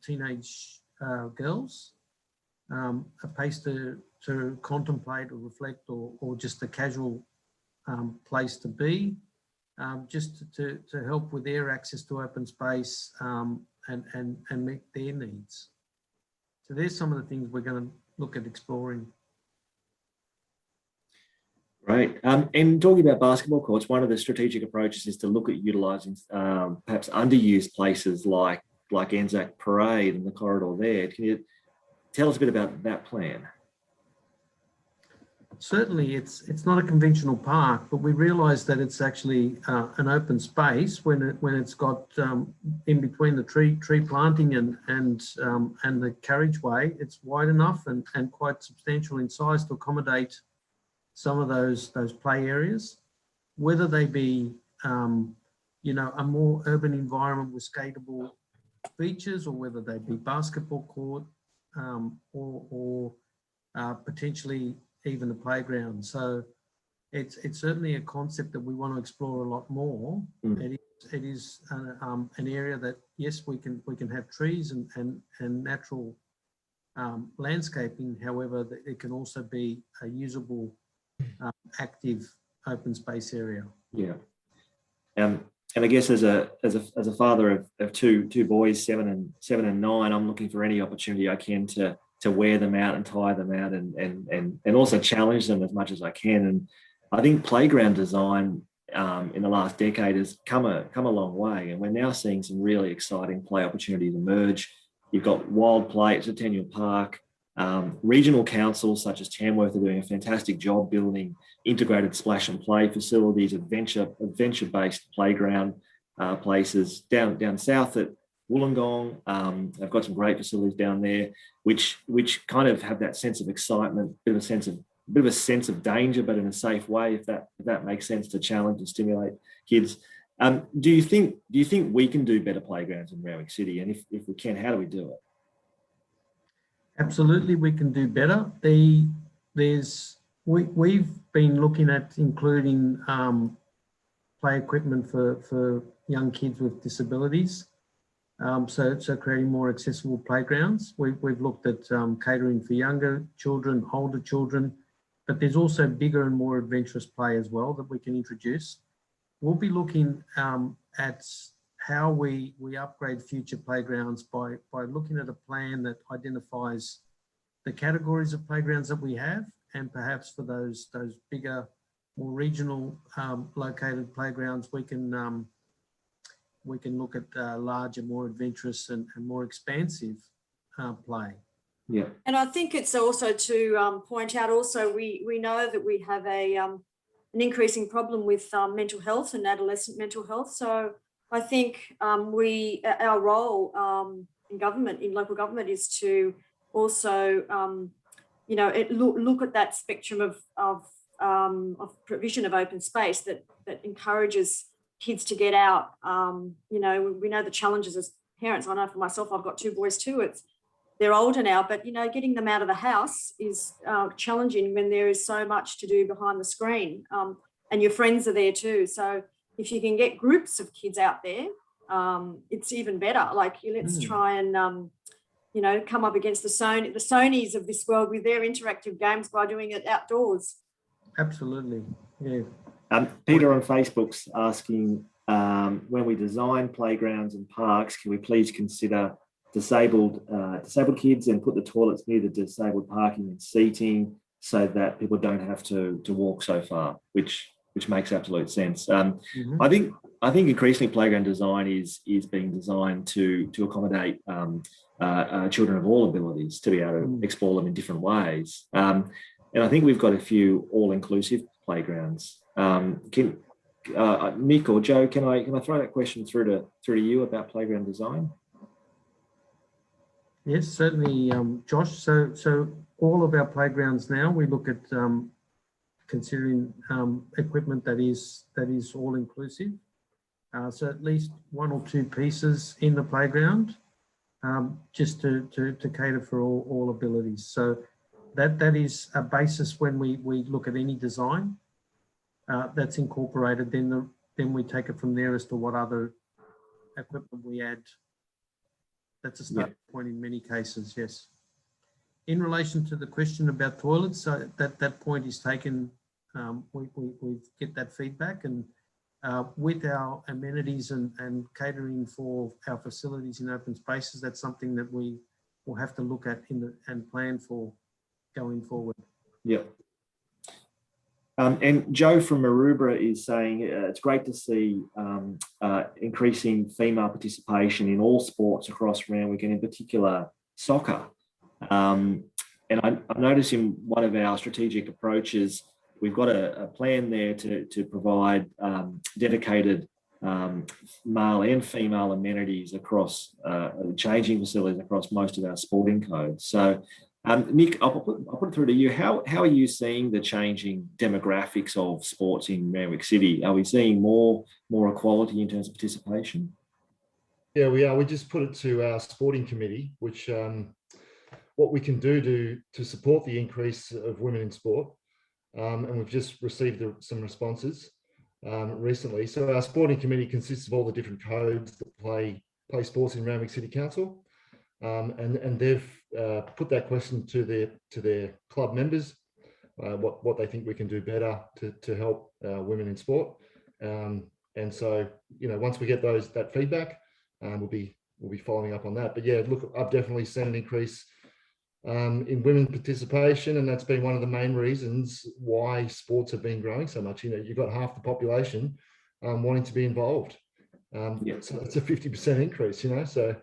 teenage girls, a place to contemplate or reflect, or just a casual place to be, just to help with their access to open space and meet their needs. So there's some of the things we're going to look at exploring. Right. And talking about basketball courts, one of the strategic approaches is to look at utilising perhaps underused places like Anzac Parade and the corridor there. Can you tell us a bit about that plan? Certainly, it's not a conventional park, but we realise that it's actually an open space when it's got in between the tree planting and the carriageway. It's wide enough and quite substantial in size to accommodate some of those play areas, whether they be a more urban environment with skatable features, or whether they be basketball court, or potentially even a playground. So it's certainly a concept that we want to explore a lot more. It is an area that, yes, we can have trees and natural landscaping. However, it can also be a usable, active open space area. Yeah. And I guess as a father of two boys, 7 and 9, I'm looking for any opportunity I can to wear them out and tire them out and also challenge them as much as I can. And I think playground design in the last decade has come a long way, and we're now seeing some really exciting play opportunities emerge. You've got Wild Play at Centennial Park. Regional councils such as Tamworth are doing a fantastic job building integrated splash and play facilities, adventure-based playground places. Down south at Wollongong, they've got some great facilities down there, which kind of have that sense of excitement, bit of a sense of danger, but in a safe way, if that makes sense, to challenge and stimulate kids. Do you think we can do better playgrounds in Randwick City? And if we can, how do we do it? Absolutely, we can do better. We've been looking at including play equipment for young kids with disabilities. So creating more accessible playgrounds. We've looked at catering for younger children, older children, but there's also bigger and more adventurous play as well that we can introduce. We'll be looking at how we upgrade future playgrounds by looking at a plan that identifies the categories of playgrounds that we have and perhaps for those bigger, more regional located playgrounds, we can look at larger, more adventurous and more expansive play. Yeah. And I think it's also to point out also, we know that we have an increasing problem with mental health and adolescent mental health. So I think our role in government, in local government, is to also, look at that spectrum of provision of open space that encourages kids to get out. We know the challenges as parents. I know for myself, I've got 2 boys too. They're older now, but getting them out of the house is challenging when there is so much to do behind the screen, and your friends are there too. So if you can get groups of kids out there, it's even better. Like, let's try and come up against the Sonys of this world with their interactive games by doing it outdoors. Absolutely, yeah. Peter on Facebook's asking, when we design playgrounds and parks, can we please consider disabled kids and put the toilets near the disabled parking and seating so that people don't have to walk so far, which makes absolute sense. I think increasingly playground design is being designed to accommodate children of all abilities, to be able to explore them in different ways. And I think we've got a few all-inclusive playgrounds. Nick or Joe, can I throw that question through to you about playground design? Yes, certainly, Josh. So all of our playgrounds now, we look at considering equipment that is all inclusive. So at least 1 or 2 pieces in the playground, just to cater for all abilities. So that is a basis when we look at any design that's incorporated. Then we take it from there as to what other equipment we add. That's a start point in many cases, yes. In relation to the question about toilets, so that point is taken. We get that feedback, and with our amenities and catering for our facilities in open spaces, that's something that we will have to look at and plan for going forward. Yeah. And Joe from Maroubra is saying it's great to see increasing female participation in all sports across Randwick, and in particular soccer. And I noticed in one of our strategic approaches, we've got a plan there to provide dedicated male and female amenities across changing facilities across most of our sporting codes. So Nick, I'll put it through to you. How are you seeing the changing demographics of sports in Randwick City? Are we seeing more equality in terms of participation? Yeah, we are. We just put it to our sporting committee, which what we can do to support the increase of women in sport. And we've just received some responses recently. So our sporting committee consists of all the different codes that play sports in Randwick City Council. And they've put that question to their club members, what they think we can do better to help women in sport. And so, once we get that feedback, we'll be following up on that. But yeah, look, I've definitely seen an increase in women participation, and that's been one of the main reasons why sports have been growing so much. You've got half the population wanting to be involved. So it's a 50% increase. So.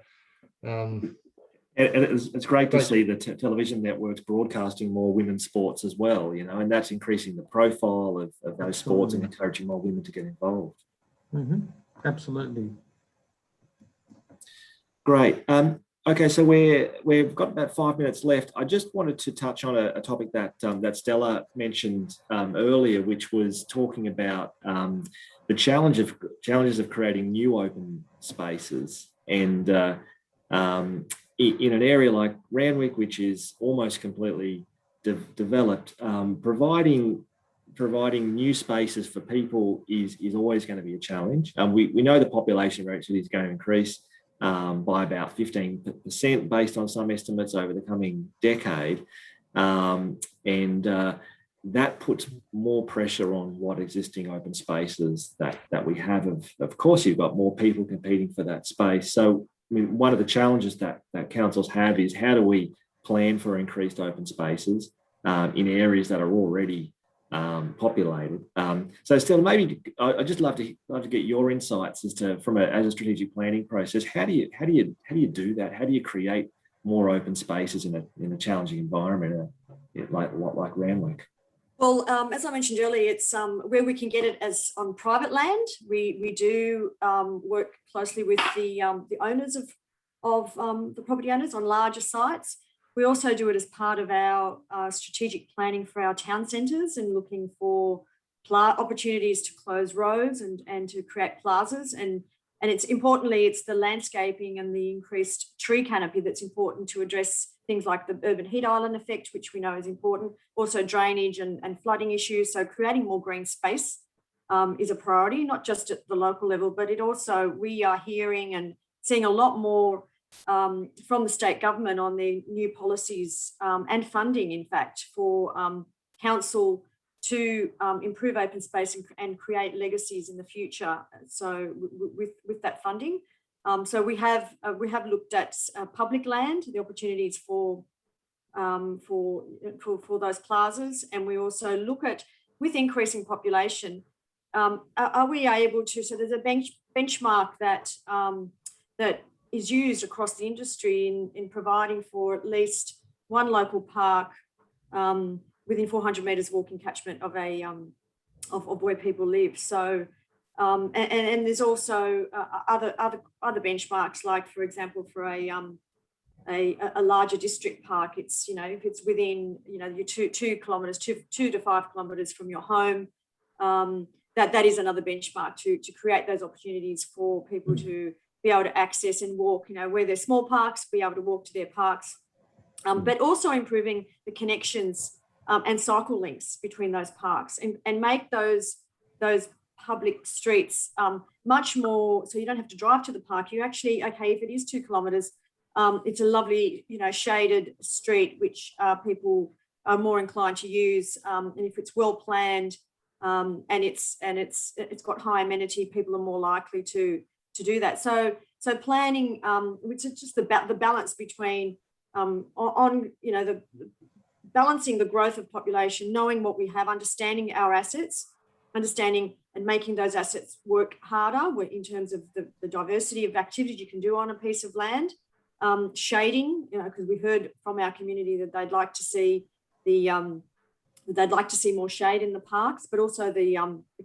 It's great to see the television networks broadcasting more women's sports as well, and that's increasing the profile of those sports and encouraging more women to get involved. Mm-hmm. Absolutely. Great. Okay, so we've got about 5 minutes left. I just wanted to touch on a topic that Stella mentioned earlier, which was talking about the challenges of creating new open spaces, and in an area like Randwick, which is almost completely developed, providing new spaces for people is always going to be a challenge. We know the population of Randwick City is going to increase by about 15% based on some estimates over the coming decade. And that puts more pressure on what existing open spaces that we have. Of course, you've got more people competing for that space. So, one of the challenges that councils have is, how do we plan for increased open spaces? in areas that are already populated. So Stella, maybe I'd just love to get your insights as to as a strategic planning process. How do you do that? How do you create more open spaces in a challenging environment like Randwick? Well, as I mentioned earlier, it's where we can get it as on private land. We do work closely with the owners of the property owners on larger sites. We also do it as part of our strategic planning for our town centres and looking for opportunities to close roads and to create plazas. And it's the landscaping and the increased tree canopy that's important to address things like the urban heat island effect, which we know is important, also drainage and flooding issues. So creating more green space is a priority, not just at the local level, but we are hearing and seeing a lot more from the state government on their new policies and funding, in fact, for council to improve open space and create legacies in the future. So with that funding, so we have looked at public land, the opportunities for those plazas, and we also look at, with increasing population, are we able to? So there's a benchmark that is used across the industry in providing for at least one local park within 400 metres walking catchment of of where people live. So and there's also other benchmarks, like, for example, for a larger district park, it's, if it's within your 2 kilometres, 2 to 5 kilometres from your home, that is another benchmark to create those opportunities for people to be able to access and walk, where there's small parks, be able to walk to their parks, but also improving the connections and cycle links between those parks and make those public streets much more, so you don't have to drive to the park. You actually, okay, if it is 2 kilometres, it's a lovely, shaded street, which people are more inclined to use. And if it's well planned and it's got high amenity, people are more likely to do that. So planning, which is just the balance between the balancing the growth of population, knowing what we have, understanding our assets, understanding and making those assets work harder in terms of the diversity of activities you can do on a piece of land, shading, because we heard from our community that they'd like to see more shade in the parks, but also the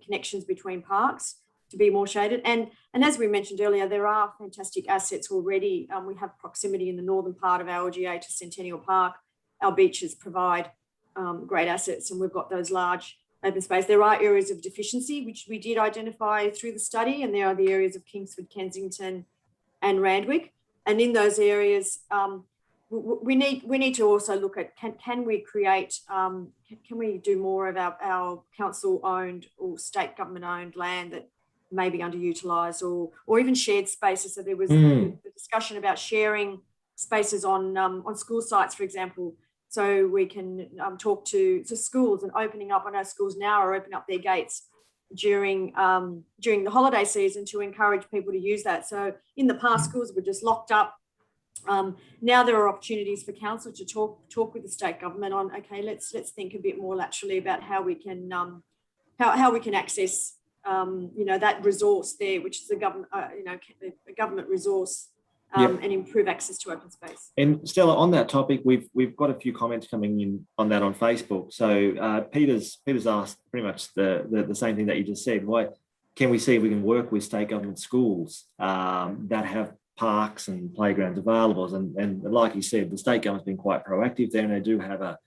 connections between parks to be more shaded. And as we mentioned earlier, there are fantastic assets already. We have proximity in the northern part of our LGA to Centennial Park. Our beaches provide great assets, and we've got those large open space. There are areas of deficiency, which we did identify through the study, and there are the areas of Kingsford, Kensington and Randwick. And in those areas, we need to also look at, can we create, can we do more of our council-owned or state government-owned land that may be underutilised, or even shared spaces. So there was a discussion about sharing spaces on school sites, for example, so we can talk to schools and opening up. I know schools now are opening up their gates during the holiday season to encourage people to use that. So in the past, schools were just locked up. Now there are opportunities for council to talk with the state government on, okay, let's think a bit more laterally about how we can access that resource there, which is a government resource, and improve access to open space. And Stella, on that topic, we've got a few comments coming in on that on Facebook. So Peter's asked pretty much the same thing that you just said. Why can we see if we can work with state government schools that have parks and playgrounds available? And like you said, the state government's been quite proactive there, and they do have a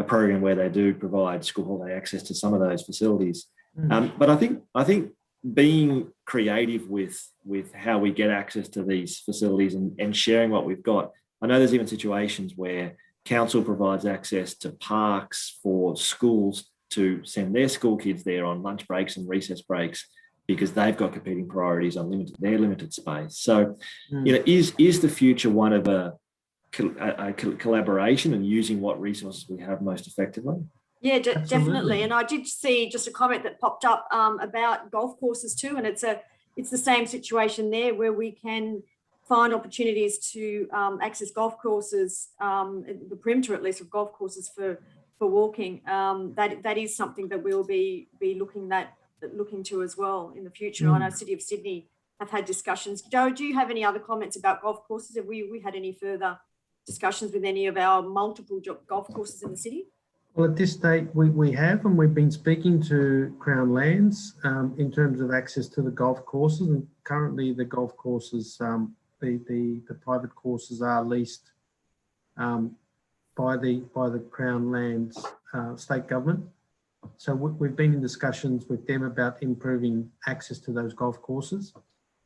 program where they do provide school holiday access to some of those facilities. But I think being creative with how we get access to these facilities and sharing what we've got. I know there's even situations where council provides access to parks for schools to send their school kids there on lunch breaks and recess breaks, because they've got competing priorities on their limited space. So, is the future one of a collaboration and using what resources we have most effectively? Yeah, definitely. And I did see just a comment that popped up about golf courses too, and it's the same situation there, where we can find opportunities to access golf courses, the perimeter at least of golf courses for walking. That is something that we'll be looking to as well in the future. I know City of Sydney have had discussions. Joe, do you have any other comments about golf courses? Have we had any further discussions with any of our multiple golf courses in the city? Well, at this stage, we have, and we've been speaking to Crown Lands in terms of access to the golf courses. And currently, the golf courses, the private courses, are leased by the Crown Lands state government. So we've been in discussions with them about improving access to those golf courses.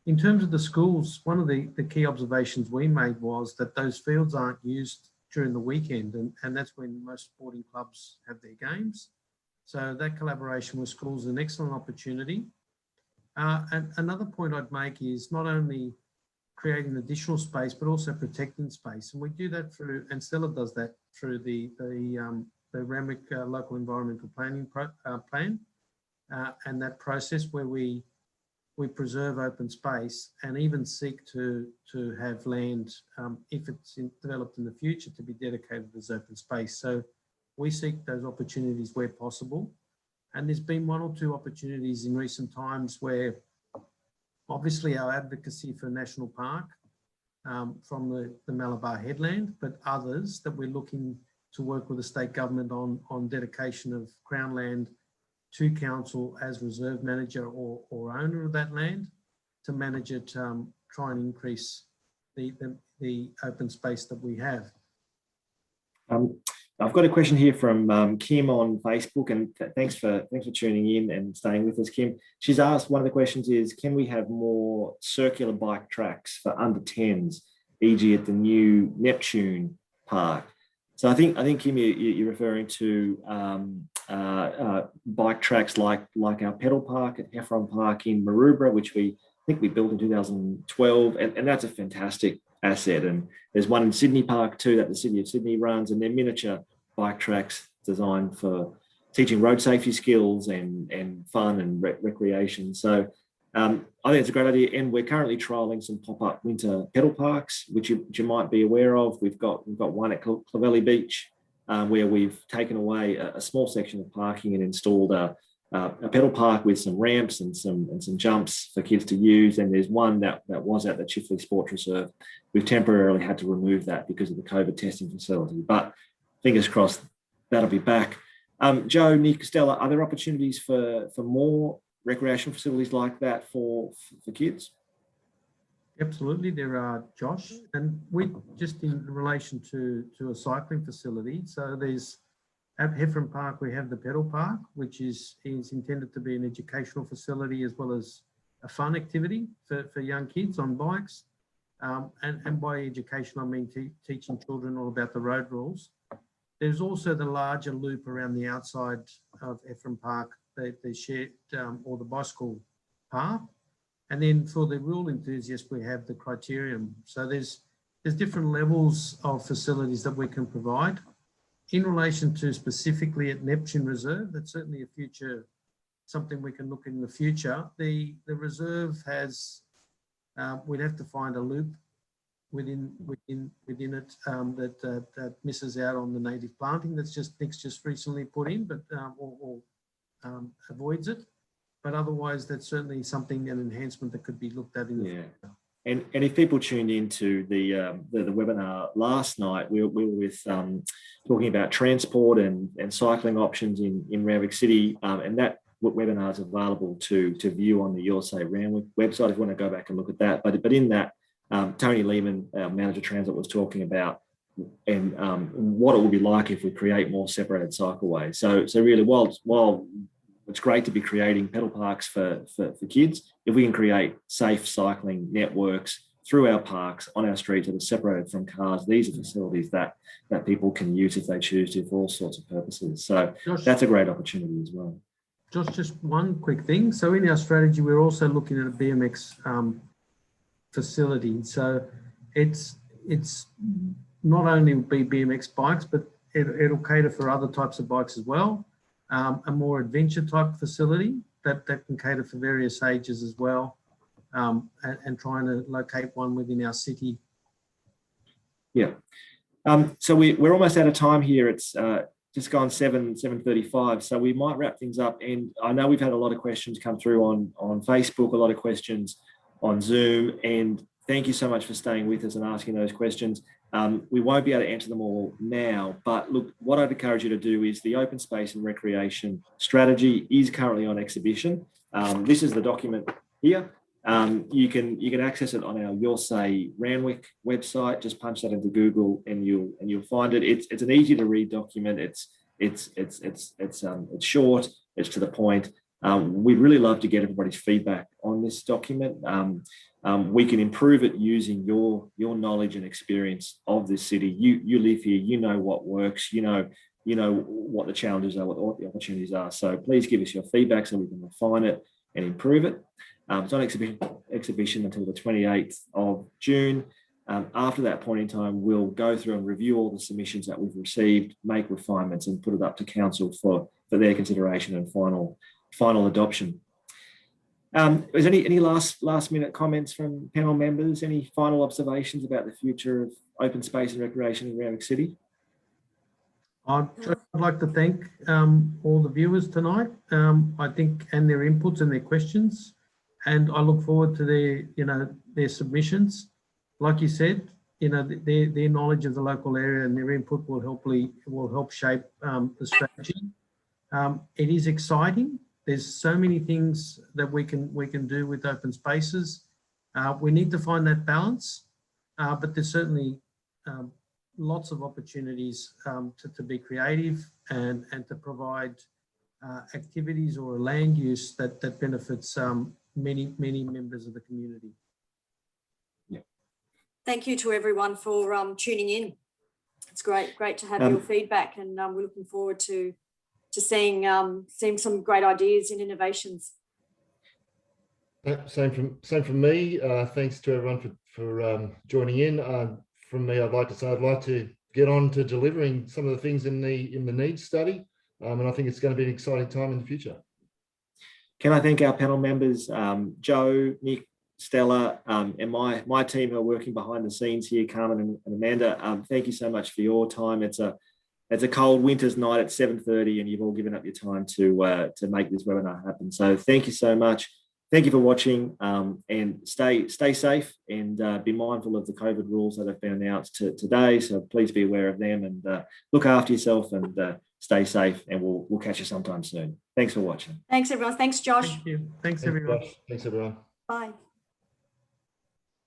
In terms of the schools, one of the key observations we made was that those fields aren't used during the weekend, and that's when most sporting clubs have their games. So that collaboration with schools is an excellent opportunity. And another point I'd make is not only creating additional space, but also protecting space. And we do that through, and Stella does that through the Randwick Local Environmental Planning Plan, and that process where we preserve open space and even seek to have land, if it's developed in the future, to be dedicated as open space. So we seek those opportunities where possible. And there's been one or two opportunities in recent times where obviously our advocacy for National Park from the Malabar Headland, but others that we're looking to work with the state government on dedication of Crown land to council as reserve manager or owner of that land to manage it, try and increase the open space that we have. I've got a question here from Kim on Facebook, and thanks for tuning in and staying with us, Kim. She's asked, one of the questions is, can we have more circular bike tracks for under 10s, e.g. at the new Neptune Park? So I think Kim, you're referring to bike tracks like our pedal park at Heffron Park in Maroubra, which I think we built in 2012, and that's a fantastic asset. And there's one in Sydney Park too that the City of Sydney runs, and they're miniature bike tracks designed for teaching road safety skills and fun and recreation. So I think it's a great idea, and we're currently trialling some pop-up winter pedal parks, which you might be aware of. We've got one at Clovelly Beach, where we've taken away a small section of parking and installed a pedal park with some ramps and some jumps for kids to use. And there's one that was at the Chifley Sports Reserve. We've temporarily had to remove that because of the COVID testing facility, but fingers crossed that'll be back. Joe, Nick, Stella, are there opportunities for more recreational facilities like that for kids? Absolutely, there are, Josh. And we just in relation to a cycling facility. So there's at Heffron Park, we have the pedal park, which is intended to be an educational facility as well as a fun activity for young kids on bikes. And by education, I mean teaching children all about the road rules. There's also the larger loop around the outside of Heffron Park, the shared or the bicycle path. And then for the rule enthusiasts, we have the criterium. So there's different levels of facilities that we can provide. In relation to specifically at Neptune Reserve, that's certainly a future, something we can look in the future. The reserve has, we'd have to find a loop within it that misses out on the native planting that's Nick's just recently put in, but avoids it. But otherwise, that's certainly something, an enhancement that could be looked at in the future. And if people tuned into the webinar last night, we were with talking about transport and cycling options in Randwick City, and that webinar is available to view on the Your Say Randwick website if you want to go back and look at that. But in that, Tony Lehman, our manager transit, was talking about and what it would be like if we create more separated cycleways. So really, while it's great to be creating pedal parks for kids, if we can create safe cycling networks through our parks, on our streets that are separated from cars, these are facilities that people can use if they choose to for all sorts of purposes. So Josh, that's a great opportunity as well. Josh, just one quick thing. So in our strategy, we're also looking at a BMX facility. So it's not only be BMX bikes, but it'll cater for other types of bikes as well. A more adventure type facility that can cater for various ages as well, and trying to locate one within our city. Yeah. So we're almost out of time here. It's just gone 7:35, so we might wrap things up. And I know we've had a lot of questions come through on Facebook, a lot of questions on Zoom, and thank you so much for staying with us and asking those questions. We won't be able to answer them all now, but look, what I'd encourage you to do is the open space and recreation strategy is currently on exhibition. This is the document here. You can access it on our Your Say Randwick website. Just punch that into Google and you'll find it. It's an easy to read document. It's short. It's to the point. We'd really love to get everybody's feedback on this document. We can improve it using your knowledge and experience of this city. You live here. You know what works. You know what the challenges are, what the opportunities are. So please give us your feedback so we can refine it and improve it. It's on exhibition until the 28th of June. After that point in time, we'll go through and review all the submissions that we've received, make refinements, and put it up to council for their consideration and final adoption. Is any last minute comments from panel members? Any final observations about the future of open space and recreation in Randwick City? I'd like to thank all the viewers tonight. I think, and their inputs and their questions, and I look forward to their submissions. Like you said, their knowledge of the local area and their input will help shape the strategy. It is exciting. There's so many things that we can do with open spaces. We need to find that balance, but there's certainly lots of opportunities to be creative and to provide activities or land use that benefits many members of the community. Yeah. Thank you to everyone for tuning in. It's great to have your feedback, and we're looking forward to seeing some great ideas and innovations. Same from me. Thanks to everyone for joining in. From me, I'd like to get on to delivering some of the things in the needs study, and I think it's going to be an exciting time in the future. Can I thank our panel members, Joe, Nick, Stella, and my team who are working behind the scenes here, Carmen and Amanda. Thank you so much for your time. It's a cold winter's night at 7:30, and you've all given up your time to make this webinar happen. So thank you so much. Thank you for watching, and stay safe, and be mindful of the COVID rules that have been announced today. So please be aware of them, and look after yourself, and stay safe, and we'll catch you sometime soon. Thanks for watching. Thanks, everyone. Thanks, Josh. Thank you. Thanks, everyone. Thanks, everyone. Bye.